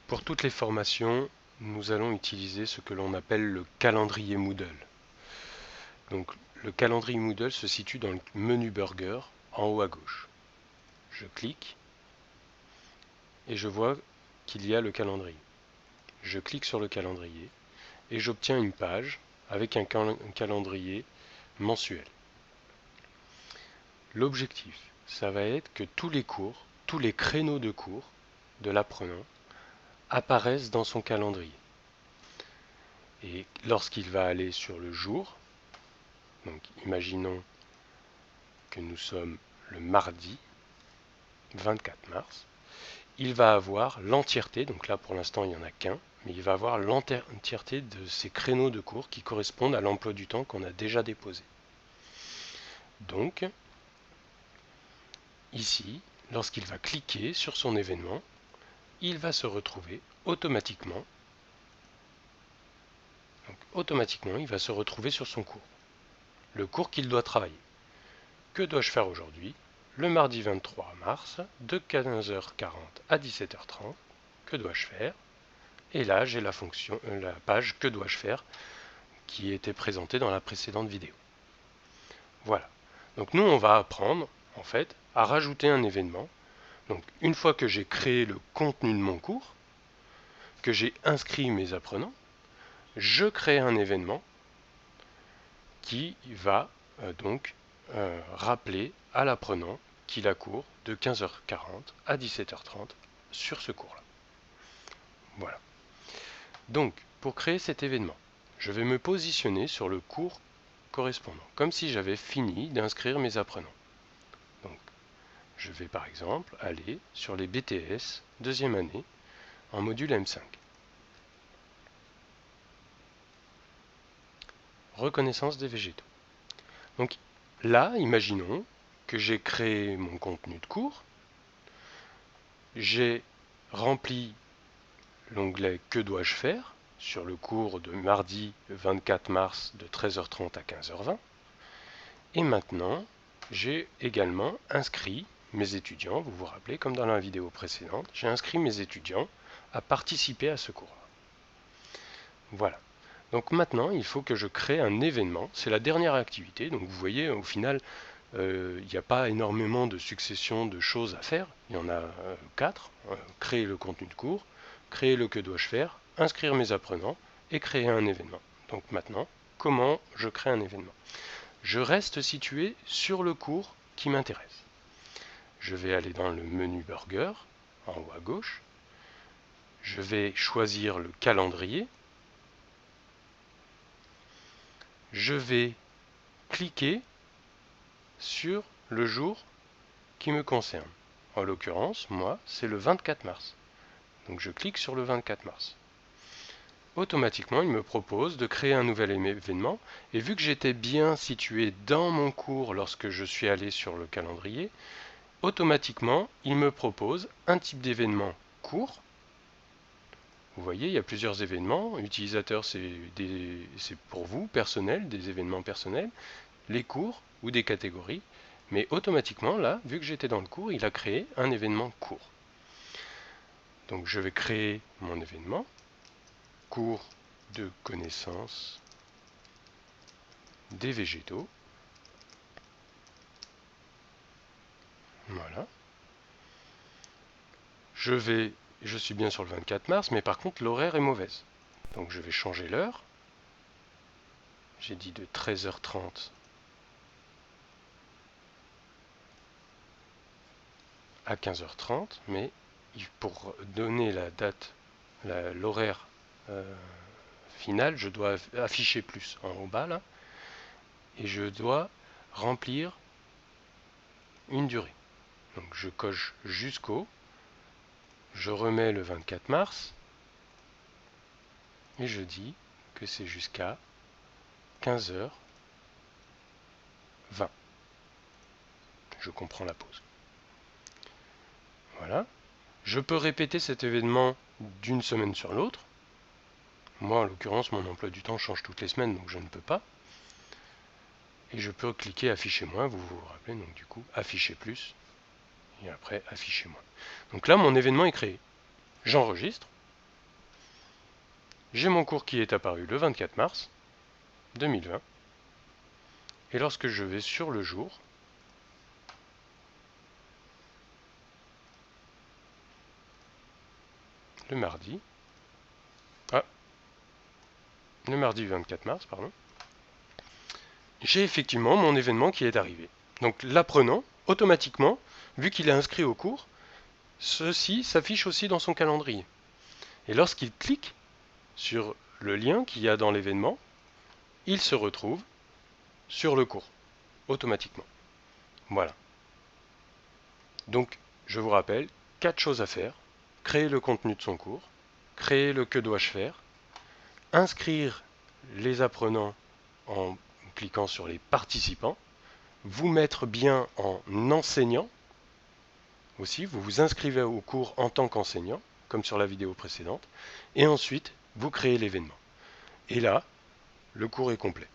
Pour toutes les formations, nous allons utiliser ce que l'on appelle le calendrier Moodle. Donc, le calendrier Moodle se situe dans le menu Burger en haut à gauche. Je clique et je vois qu'il y a le calendrier. Je clique sur le calendrier et j'obtiens une page avec un calendrier mensuel. L'objectif, ça va être que tous les cours, tous les créneaux de cours de l'apprenant apparaissent dans son calendrier. Et lorsqu'il va aller sur le jour, donc imaginons que nous sommes le mardi 24 mars, il va avoir l'entièreté, donc là pour l'instant il n'y en a qu'un, mais il va avoir l'entièreté de ces créneaux de cours qui correspondent à l'emploi du temps qu'on a déjà déposé. Donc, ici, lorsqu'il va cliquer sur son événement, il va se retrouver automatiquement, il va se retrouver sur son cours, le cours qu'il doit travailler. Que dois-je faire aujourd'hui? Le mardi 23 mars, de 15h40 à 17h30, que dois-je faire? Et là, j'ai la page que dois-je faire qui était présentée dans la précédente vidéo. Voilà. Donc nous, on va apprendre, en fait, à rajouter un événement. Donc une fois que j'ai créé le contenu de mon cours, que j'ai inscrit mes apprenants, je crée un événement qui va rappeler à l'apprenant qu'il a cours de 15h40 à 17h30 sur ce cours-là. Voilà. Donc, pour créer cet événement, je vais me positionner sur le cours correspondant, comme si j'avais fini d'inscrire mes apprenants. Donc, je vais par exemple aller sur les BTS deuxième année en module M5. Reconnaissance des végétaux. Donc là, imaginons que j'ai créé mon contenu de cours, j'ai rempli l'onglet « Que dois-je faire ?» sur le cours de mardi 24 mars de 13h30 à 15h20. Et maintenant, j'ai également inscrit mes étudiants, vous vous rappelez, comme dans la vidéo précédente, j'ai inscrit mes étudiants à participer à ce cours-là. Voilà. Donc maintenant, il faut que je crée un événement. C'est la dernière activité. Donc vous voyez, au final, il n'y a pas énormément de succession de choses à faire. Il y en a 4. Créer le contenu de cours, créer le que dois-je faire, inscrire mes apprenants et créer un événement. Donc maintenant, comment je crée un événement? Je reste situé sur le cours qui m'intéresse. Je vais aller dans le menu Burger, en haut à gauche. Je vais choisir le calendrier. Je vais cliquer sur le jour qui me concerne. En l'occurrence, moi, c'est le 24 mars. Donc je clique sur le 24 mars. Automatiquement, il me propose de créer un nouvel événement. Et vu que j'étais bien situé dans mon cours lorsque je suis allé sur le calendrier, automatiquement, il me propose un type d'événement court. Vous voyez, il y a plusieurs événements. Utilisateur, c'est pour vous, personnel, des événements personnels. Les cours ou des catégories. Mais automatiquement, là, vu que j'étais dans le cours, il a créé un événement court. Donc je vais créer mon événement, cours de connaissance des végétaux. Voilà. Je suis bien sur le 24 mars, mais par contre l'horaire est mauvaise. Donc je vais changer l'heure. J'ai dit de 13h30 à 15h30, mais pour donner la date, l'horaire final, je dois afficher plus en haut bas là, et je dois remplir une durée. Donc je coche jusqu'au, je remets le 24 mars, et je dis que c'est jusqu'à 15h20. Je comprends la pause. Voilà. Je peux répéter cet événement d'une semaine sur l'autre. Moi, en l'occurrence, mon emploi du temps change toutes les semaines, donc je ne peux pas. Et je peux cliquer afficher moins, vous vous rappelez, donc du coup, afficher plus, et après afficher moins. Donc là, mon événement est créé. J'enregistre, j'ai mon cours qui est apparu le 24 mars 2020. Et lorsque je vais sur le jour, le mardi 24 mars, pardon, j'ai effectivement mon événement qui est arrivé. Donc l'apprenant, automatiquement, vu qu'il est inscrit au cours, ceci s'affiche aussi dans son calendrier. Et lorsqu'il clique sur le lien qu'il y a dans l'événement, il se retrouve sur le cours, automatiquement. Voilà. Donc, je vous rappelle, 4 choses à faire. Créer le contenu de son cours, créer le que dois-je faire, inscrire les apprenants en cliquant sur les participants, vous mettre bien en enseignant aussi, vous vous inscrivez au cours en tant qu'enseignant, comme sur la vidéo précédente, et ensuite, vous créez l'événement. Et là, le cours est complet.